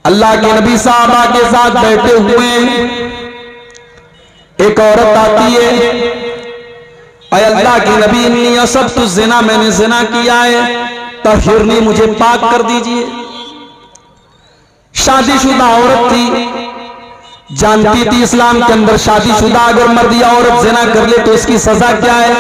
अल्लाह के नबी साहबा के साथ बैठे हुए एक औरत आती है, अय अल्लाह के नबी इन्नी असब्तु ज़िना, मैंने ज़िना किया है, तहिरनी, मुझे पाक कर दीजिए। शादीशुदा औरत थी, जानती थी इस्लाम के अंदर शादीशुदा अगर मर्द या औरत ज़िना कर ले तो इसकी सजा क्या है।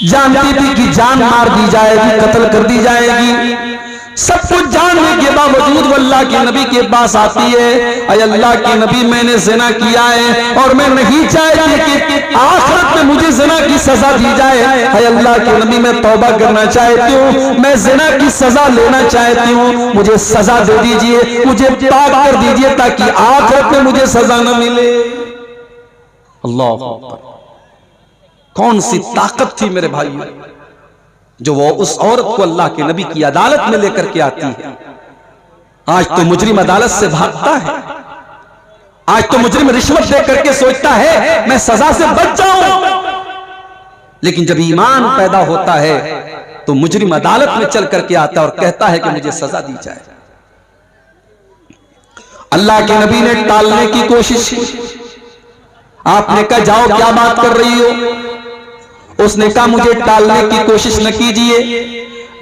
जानती थी कि जान मार दी जाएगी, कत्ल कर दी जाएगी। सब कुछ जानने के बावजूद अल्लाह के नबी के पास आती है, अय अल्लाह के नबी मैंने ज़िना किया है और मैं नहीं चाहती कि आखिरत में मुझे ज़िना की सजा दी जाए। अय अल्लाह के नबी मैं तौबा करना चाहती हूँ, मैं ज़िना की सजा लेना चाहती हूँ, मुझे सजा दे दीजिए, मुझे पाक कर दीजिए ताकि आखिरत में मुझे सजा न मिले। अल्लाह, कौन सी ताकत थी मेरे भाइयों जो वो उस औरत को अल्लाह के नबी की अदालत में लेकर के आती है। आज तो मुजरिम अदालत से भागता है, आज तो मुजरिम रिश्वत दे करके सोचता है मैं सजा से बच जाऊं, लेकिन जब ईमान पैदा होता है तो मुजरिम अदालत में चल करके आता है और कहता है कि मुझे सजा दी जाए। अल्लाह के नबी ने टालने की कोशिश की, आपने कहा जाओ क्या बात कर रही हो। उसने कहा मुझे टालने की कोशिश न कीजिए,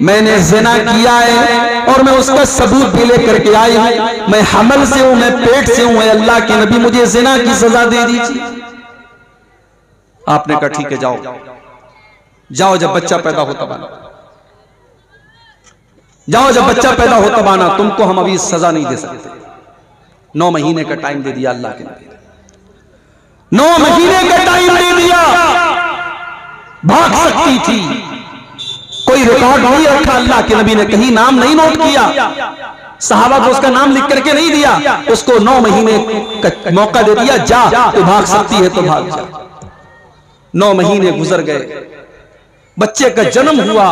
मैंने ज़िना किया है और मैं उसका सबूत भी लेकर के आई हूं, मैं हमल से हूं, मैं पेट से हूं, अल्लाह के नबी मुझे ज़िना की सजा दे दीजिए। आपने कहा ठीक है जाओ, जाओ जब बच्चा पैदा होता बना, जाओ जब बच्चा पैदा होता बना, तुमको हम अभी सजा नहीं दे सकते। 9 महीने का टाइम दे दिया अल्लाह के नबी ने, 9 महीने का टाइम दे दिया। भाग सकती थी, कोई रिकॉर्ड नहीं रखा, अल्लाह के नबी ने कहीं नाम नहीं नोट किया, सहाबा को उसका नाम लिख करके नहीं दिया, उसको 9 महीने का मौका दे दिया, जा तो भाग सकती है तो भाग जा। 9 महीने गुजर गए, बच्चे का जन्म हुआ,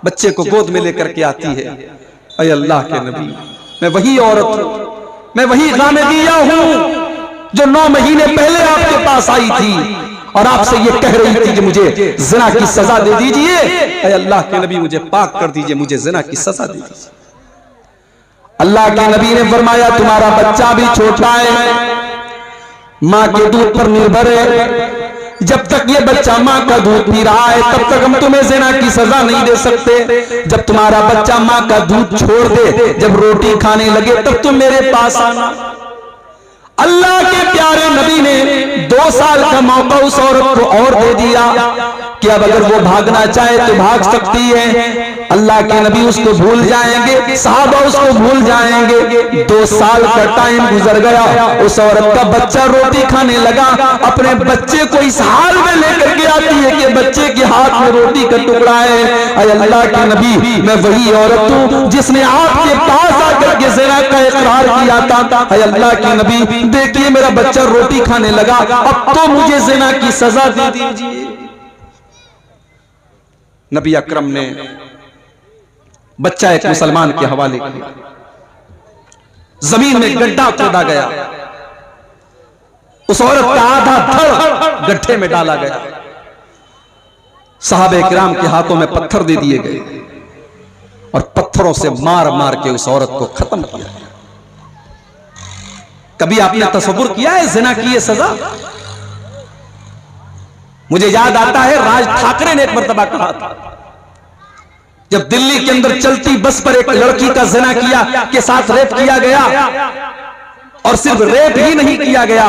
बच्चे को गोद में लेकर के आती है, अय अल्लाह के नबी मैं वही औरत हूं, मैं वही गामेदिया हूं जो 9 महीने पहले आपके पास आई थी और आपसे ये कह रही थी कि मुझे ज़िना की सजा दे दीजिए। ऐ अल्लाह के नबी मुझे पाक कर दीजिए, मुझे ज़िना की सजा दे दीजिए। अल्लाह के नबी ने फरमाया तुम्हारा बच्चा भी छोटा है, मां के दूध पर निर्भर है, जब तक ये बच्चा मां का दूध पी रहा है तब तक हम तुम्हें ज़िना की सजा नहीं दे सकते। जब तुम्हारा बच्चा मां का दूध छोड़ दे, जब रोटी खाने लगे तब तुम मेरे पास आना। अल्लाह के प्यारे नबी ने 2 साल का मौका उस औरत को और दे दिया कि अब अगर वो भागना चाहे तो भाग सकती है। अल्लाह के नबी उसको भूल जाएंगे, सहाबा उसको भूल जाएंगे। 2 साल का टाइम गुजर गया, उस औरत का बच्चा रोटी खाने लगा, अपने बच्चे को इस हाल में लेकर के आती है कि बच्चे के हाथ में रोटी का टुकड़ा है। अय अल्लाह के नबी मैं वही औरत हूं जिसने आपके पास आकर के ज़िना का इकरार किया था। अय अल्लाह के नबी देखिए मेरा बच्चा रोटी खाने लगा, अब तो मुझे ज़िना की सजा दे दीजिए। नबी अकरम ने बच्चा एक मुसलमान के हवाले किया, जमीन में गड्ढा खोदा गया, उस औरत का आधा धड़ गड्ढे में डाला गया, सहाबे किराम के हाथों में पत्थर दे दिए गए और पत्थरों से मार मार के उस औरत को खत्म किया। कभी आपने तसव्वुर किया है ज़िना की ये सजा? मुझे याद आता है राज ठाकरे ने एक मर्तबा कहा था, जब दिल्ली के अंदर चलती बस पर एक लड़की का ज़िना किया के साथ रेप किया गया, और सिर्फ रेप ही नहीं किया गया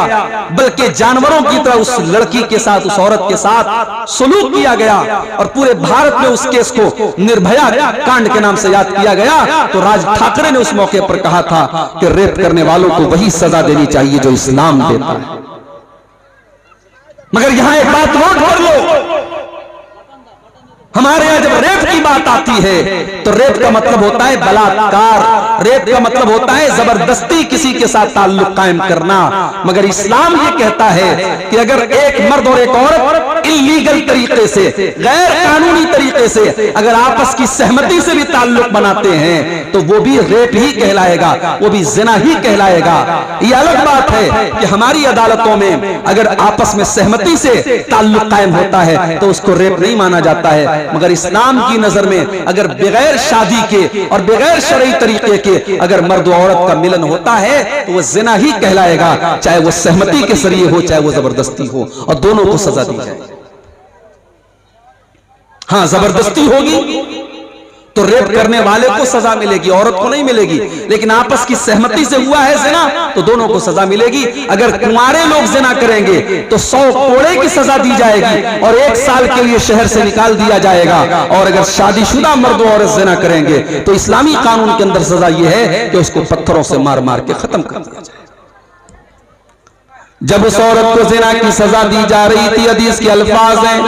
बल्कि जानवरों की तरह उस लड़की के साथ, उस औरत के साथ सलूक किया गया, और पूरे भारत में उस केस को निर्भया कांड के नाम से याद किया गया। तो राज ठाकरे ने उस मौके पर कहा था कि रेप करने वालों को वही सजा देनी चाहिए जो इस्लाम देता है। मगर यहां एक बात नोट कर लो, हमारे यहां जब रेप की बात आती है तो रेप का मतलब होता है बलात्कार, रेप का मतलब होता है जबरदस्ती किसी के साथ ताल्लुक कायम करना। मगर इस्लाम ये कहता है कि अगर एक मर्द और एक औरत इल्लीगल तरीके से, गैर कानूनी तरीके से अगर आपस की सहमति से भी ताल्लुक बनाते हैं तो वो भी रेप ही कहलाएगा, वो भी ज़िना ही कहलाएगा। ये अलग बात है कि हमारी अदालतों में अगर आपस में सहमति से ताल्लुक कायम होता है तो उसको रेप नहीं माना जाता है, मगर इस्लाम की नजर में अगर बगैर शादी के और बगैर शरई तरीके के अगर मर्द औरत का मिलन होता है तो वह जिना ही कहलाएगा, चाहे वो सहमति के जरिए हो चाहे वो जबरदस्ती हो, और दोनों को सजा दी जाए। हाँ, जबरदस्ती होगी तो रेप करने वाले को सजा मिलेगी, औरत को नहीं मिलेगी, लेकिन आपस की सहमति से हुआ है जिना तो दोनों को सजा मिलेगी। अगर कुंवारे लोग जिना करेंगे तो 100 कोड़े की सजा दी जाएगी और 1 साल के लिए शहर से निकाल दिया जाएगा, और अगर शादीशुदा मर्द और औरत जिना करेंगे तो इस्लामी कानून के अंदर सजा यह है कि उसको पत्थरों से मार मार के खत्म कर दिया जाए। जब उस औरत को जिना की सजा दी जा रही थी, हदीस के अल्फाज हैं,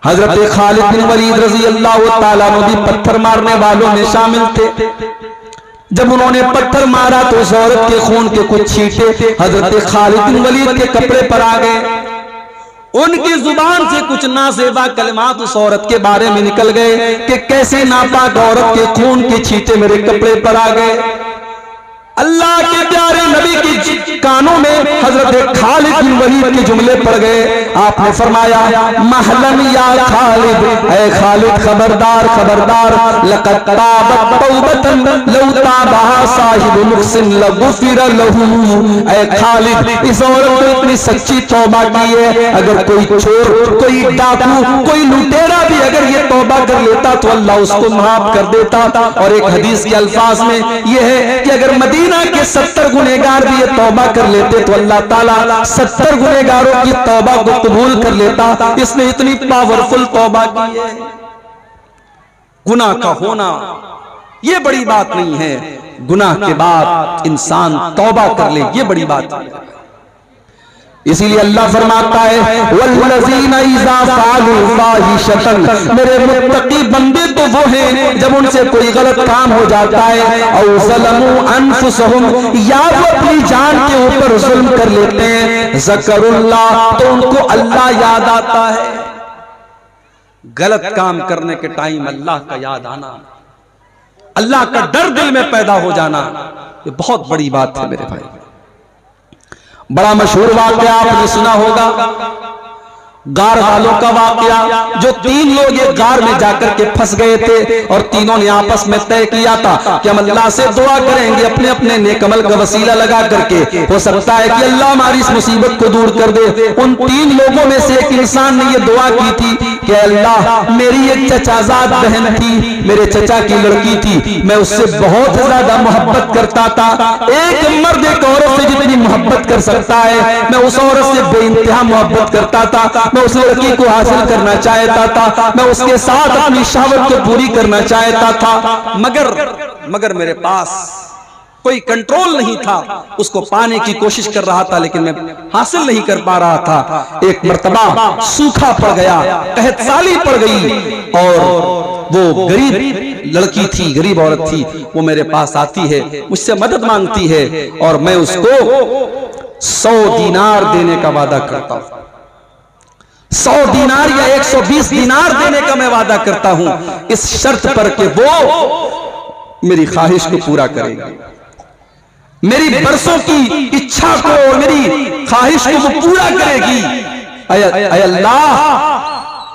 हजरत खालिद बिन वलीद रजी अल्लाह ताला अन्हु भी पत्थर मारने वालों में शामिल थे। जब उन्होंने पत्थर मारा तो उस औरत के खून के कुछ छींटे हजरत खालिद बिन वलीद के कपड़े पर आ गए। उनकी जुबान से कुछ नासेबा कलमात उस औरत के बारे में निकल गए कि कैसे नापाक औरत के खून के छींटे मेरे कपड़े पर आ गए। अल्लाह के प्यारे नबी के कानों में हजरत खालिद बिन वलीद के जुमले पड़ गए। आपने फरमाया, महलन या खालिद, ऐ खालिद खबरदार खबरदार, लक़द ताबत तौबतन लौ ताबहा साहिबु मुहसिन लगुफिर लहू। ऐ खालिद, इस औरत ने इतनी सच्ची तौबा की है, अगर कोई चोर, कोई डाकू, कोई लुटेरा भी अगर ये तौबा कर लेता तो अल्लाह उसको माफ कर देता। और एक हदीस के अल्फाज में यह है कि अगर मदीना के 70 गुनहगार भी ये तौबा कर लेते तो अल्लाह ताला 70 गुनहगारों की तौबा को कबूल कर लेता। इसने इतनी पावरफुल तौबा की है। गुनाह का होना ये बड़ी बात नहीं है, गुनाह के बाद इंसान तौबा कर ले ये बड़ी बात है। इसीलिए अल्लाह फरमाता है, वल्लज़ीना इज़ा फ़अलू फ़ाहिशतन, मेरे मुत्तकी बंदे तो वो हैं जब उनसे कोई गलत काम हो जाता है, औ ज़लमू अनफुसहुम, या वो अपनी जान के ऊपर जुल्म कर लेते हैं, ज़करुल्लाह, तो उनको अल्लाह याद आता है। गलत काम करने के टाइम अल्लाह का याद आना, अल्लाह का डर दिल में पैदा हो जाना, ये बहुत बड़ी बात है मेरे भाई। बड़ा मशहूर वाक़या आपने सुना होगा, गार वालों का वाक़या, जो 3 लोग एक गार में जाकर के फंस गए थे और तीनों ने आपस में तय किया था कि हम अल्लाह से दुआ करेंगे अपने अपने नेकमल का वसीला लगा करके, हो सकता है कि अल्लाह हमारी इस मुसीबत को दूर कर दे। उन 3 लोगों में से एक इंसान ने यह दुआ की थी कि अल्लाह, मेरी एक चचाजाद बहन थी, मेरे चचा की लड़की थी, मैं उससे बहुत ज्यादा मोहब्बत करता था। एक मर्द एक औरत से जितनी मोहब्बत कर सकता है मैं उस औरत से बेइंतहा मोहब्बत करता था। मैं उस लड़की को हासिल करना चाहता था, मैं उसके साथ अपनी शहवत को पूरी करना चाहता था, मगर मेरे पास कोई कंट्रोल नहीं था। उसको पाने की कोशिश कर रहा था लेकिन मैं हासिल नहीं कर पा रहा था। एक मर्तबा सूखा पड़ गया, कहत साली पड़ गई, और वो गरीब लड़की थी, गरीब औरत थी, वो मेरे पास आती है, मुझसे मदद मांगती है और मैं उसको 100 दीनार देने का वादा करता हूं। 100 दीनार या 120 दीनार देने का मैं वादा करता हूं, इस शर्त पर कि वो मेरी ख्वाहिश को पूरा करेगी, मेरी बरसों की इच्छा को, मेरी ख्वाहिश को वो पूरा करेगी। ऐ अल्लाह,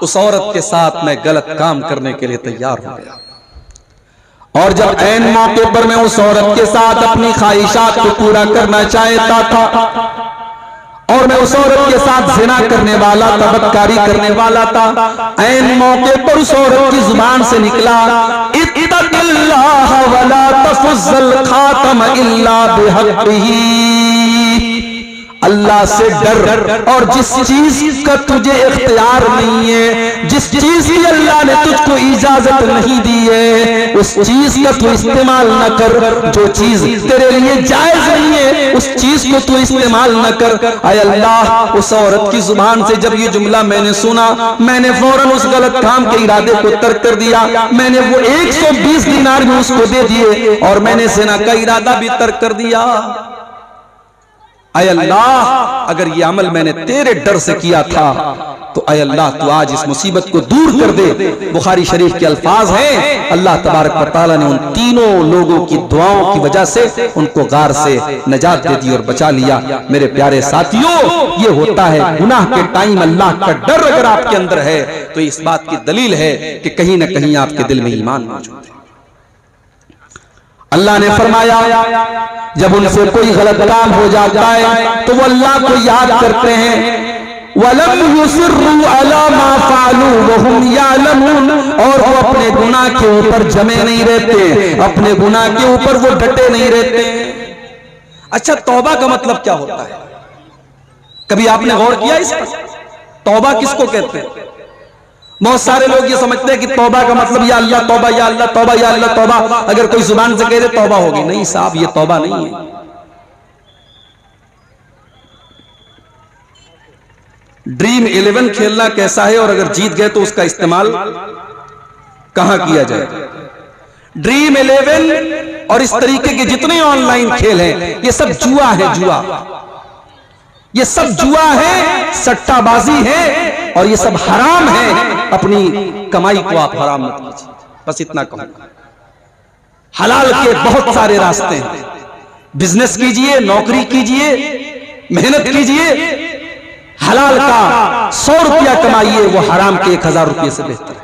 उस औरत के साथ मैं गलत काम करने के लिए तैयार हो गया, और जब ऐन मौके पर मैं उस औरत के साथ अपनी ख्वाहिशात को पूरा करना चाहता था और मैं उस औरत के साथ जिना करने वाला था, बदकारी करने वाला था, ऐन मौके पर उस औरत की जुबान से निकला, इत्तक़िल्लाह वला तफ़ुज़्ज़ल खातम इल्ला बिहक़्क़िही, अल्लाह से डर, और जिस चीज का तुझे इख्तियार नहीं है, जिस चीज की अल्लाह ने तुझको इजाजत नहीं दी है, उस चीज का तू इस्तेमाल न कर। जो चीज तेरे लिए जायज नहीं है उस चीज को तू इस्तेमाल न कर। आय अल्लाह, उस औरत की जुबान से जब ये जुमला मैंने सुना, मैंने फौरन उस गलत काम के इरादे को तर्क कर दिया। मैंने वो 120 दीनार भी उसको दे दिए और मैंने ज़िना का इरादा भी तर्क कर दिया। ऐ अल्लाह, अगर ये अमल मैंने तेरे डर से किया था तो ऐ अल्लाह तू आज इस मुसीबत को दूर कर दे। बुखारी शरीफ के अल्फाज हैं, अल्लाह तबारक व तआला ने उन तीनों लोगों की दुआओं की वजह से उनको गार से नजात दे दी और बचा लिया। मेरे प्यारे साथियों, ये होता है गुनाह के टाइम अल्लाह का डर अगर आपके अंदर है तो इस बात की दलील है कि कहीं ना कहीं आपके दिल में ईमान मौजूद है। अल्लाह ने फरमाया, जब उनसे कोई गलत काम हो जाता है तो वो अल्लाह को याद करते हैं। वलम युसिर्रू अला मा फालू वहुम यालमून, और वो अपने गुनाह के ऊपर जमे नहीं रहते, अपने गुनाह के ऊपर वो डटे नहीं रहते। अच्छा, तौबा का मतलब क्या होता है? कभी आपने गौर किया इस पर? तौबा किसको कहते हैं? बहुत सारे लोग ये समझते हैं कि तौबा का मतलब या अल्लाह तौबा, या अल्लाह तौबा, या अल्लाह तौबा। अगर कोई जुबान से कह दे तौबा होगी, नहीं साहब, ये तौबा नहीं है। ड्रीम 11 खेलना कैसा है और अगर जीत गए तो उसका इस्तेमाल कहां किया जाए? ड्रीम 11 और इस तरीके के जितने ऑनलाइन खेल हैं, ये सब जुआ है, जुआ। ये सब जुआ है, सट्टाबाजी है और ये सब हराम है। अपनी कमाई को आप हराम मत कीजिए, बस इतना कहूंगा। हलाल के बहुत सारे रास्ते हैं। बिजनेस कीजिए, नौकरी कीजिए, मेहनत कीजिए, हलाल का 100 रुपया कमाइए, वो हराम के 1000 रुपये से बेहतर है।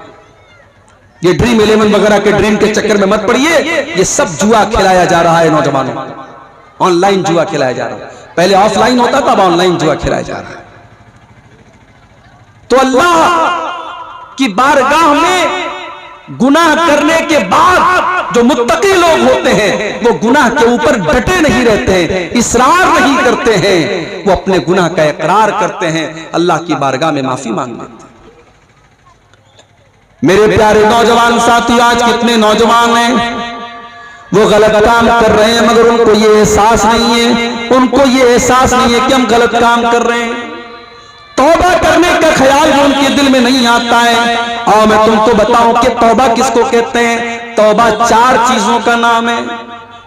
ये ड्रीम 11 वगैरह के ड्रीम के चक्कर में मत पड़िए। ये सब जुआ खिलाया जा रहा है नौजवानों को, ऑनलाइन जुआ खिलाया जा रहा है। पहले ऑफलाइन होता था, अब ऑनलाइन जुआ खिलाया जा रहा है। तो अल्लाह की बारगाह में गुनाह करने के बाद जो मुत्तकी लोग होते हैं वो गुनाह के ऊपर डटे नहीं रहते हैं, इसरार नहीं करते हैं, वो अपने गुनाह का इकरार करते हैं, अल्लाह की बारगाह में माफी मांग लेते हैं। मेरे प्यारे नौजवान साथी, आज कितने नौजवान हैं वो गलत काम कर रहे हैं मगर उनको ये एहसास नहीं है, उनको ये एहसास नहीं है कि हम गलत काम कर रहे हैं। तौबा करने का ख्याल भी उनके दिल में नहीं आता है। और मैं तुमको बताऊं कि तौबा किसको कहते हैं? तौबा 4 चीजों का नाम है।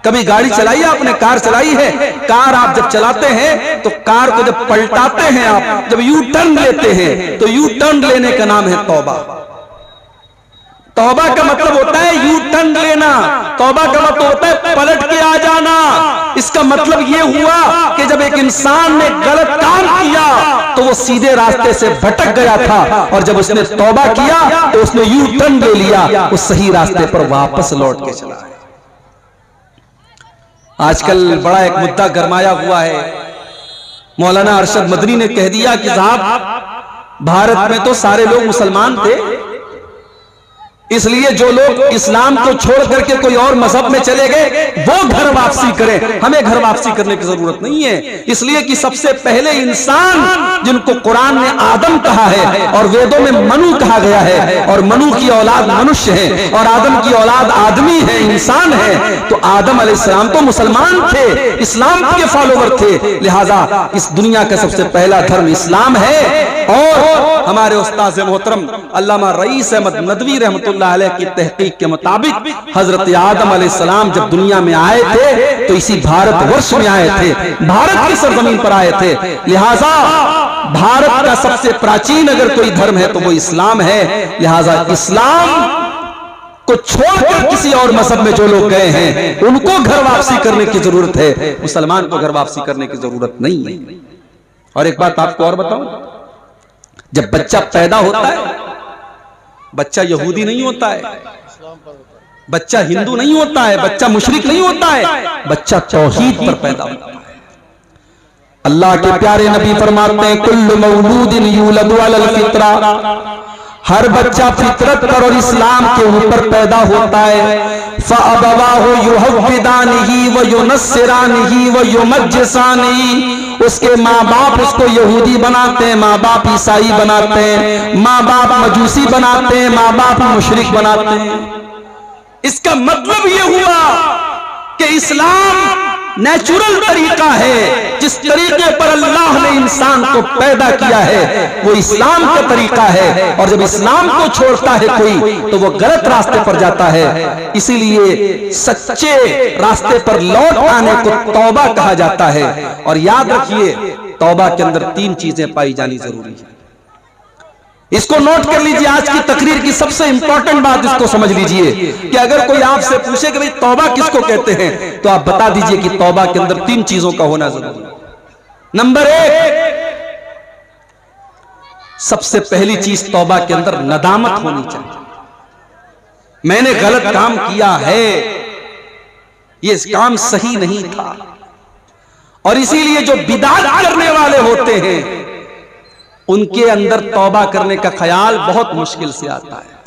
कभी गाड़ी चलाई है आपने? कार चलाई है? कार आप जब चलाते हैं तो कार को जब पलटाते हैं, आप जब यू टर्न लेते हैं तो यू टर्न लेने का नाम है तौबा। तौबा का मतलब होता है यू टर्न लेना, तौबा का मतलब होता है पलट के आ जाना। इसका मतलब यह हुआ कि जब एक इंसान ने गलत काम किया तो वो सीधे रास्ते से भटक गया था और जब उसने तौबा किया तो उसने यू टर्न ले लिया, उस सही रास्ते पर वापस लौट के चला है। आजकल बड़ा एक मुद्दा गरमाया हुआ है। मौलाना अरशद मदनी ने कह दिया कि साहब, भारत में तो सारे लोग मुसलमान थे, इसलिए जो लोग इस्लाम को छोड़ करके कोई और मजहब में चले गए वो घर वापसी करें, हमें घर वापसी करने की जरूरत नहीं है। इसलिए कि सबसे पहले इंसान जिनको कुरान ने आदम कहा है और वेदों में मनु कहा गया है, और मनु की औलाद मनुष्य है और आदम की औलाद आदमी है, इंसान है। तो आदम अलैहिस्सलाम तो मुसलमान थे, इस्लाम के फॉलोवर थे, लिहाजा इस दुनिया का सबसे पहला धर्म इस्लाम है। और हमारे उस्ताद मोहतरम अल्लामा रईस अहमद नदवी रहमतुल्लाह अलैह की तहकीक के मुताबिक हजरत आदम अलैहिस्सलाम जब दुनिया में आए थे तो इसी भारतवर्ष में आए थे, भारत की सरजमीन पर आए थे। लिहाजा भारत का सबसे प्राचीन अगर कोई धर्म है तो वो इस्लाम है। लिहाजा इस्लाम को छोड़कर किसी और मजहब में जो लोग गए हैं उनको घर वापसी करने की जरूरत है, मुसलमान को घर वापसी करने की जरूरत नहीं है। और एक बात आपको और बताऊं, जब बच्चा पैदा होता है, बच्चा यहूदी नहीं होता है, बच्चा हिंदू नहीं होता है, बच्चा मुशरिक नहीं होता है, बच्चा तौहीद पर पैदा होता है। अल्लाह के प्यारे नबी फरमाते हैं, कुल्लु मौलूदिन यूलदु अलल फित्रा, हर बच्चा फितरत पर और इस्लाम के ऊपर पैदा होता है। फ़अबवाहु युहव्विदानिही व युनस्सिरानिही व युमज्जिसानिही, उसके माँ बाप उसको यहूदी बनाते हैं, माँ बाप ईसाई बनाते हैं, माँ बाप मजूसी बनाते हैं, माँ बाप मुशरिक बनाते हैं। इसका मतलब यह हुआ कि इस्लाम नेचुरल तरीका है, जिस तरीके पर अल्लाह ने इंसान को पैदा किया है वो इस्लाम का तरीका है। और जब इस्लाम को छोड़ता है कोई तो वो गलत रास्ते पर जाता है। इसीलिए सच्चे रास्ते पर लौट आने को तौबा कहा जाता है। और याद रखिए, तौबा के अंदर 3 चीजें पाई जानी जरूरी है। इसको नोट कर लीजिए, आज की तकरीर की सबसे इंपॉर्टेंट बात इसको समझ लीजिए कि अगर कोई आपसे पूछे कि भाई तौबा किसको कहते हैं, तो आप बता दीजिए कि तौबा के अंदर 3 चीजों का होना जरूरी है। नंबर 1, सबसे पहली चीज तौबा के अंदर नदामत होनी चाहिए। मैंने गलत काम किया है, ये काम सही नहीं था। और इसीलिए जो बिदात करने वाले होते हैं उनके अंदर तौबा करने का ख्याल बहुत मुश्किल से आता है।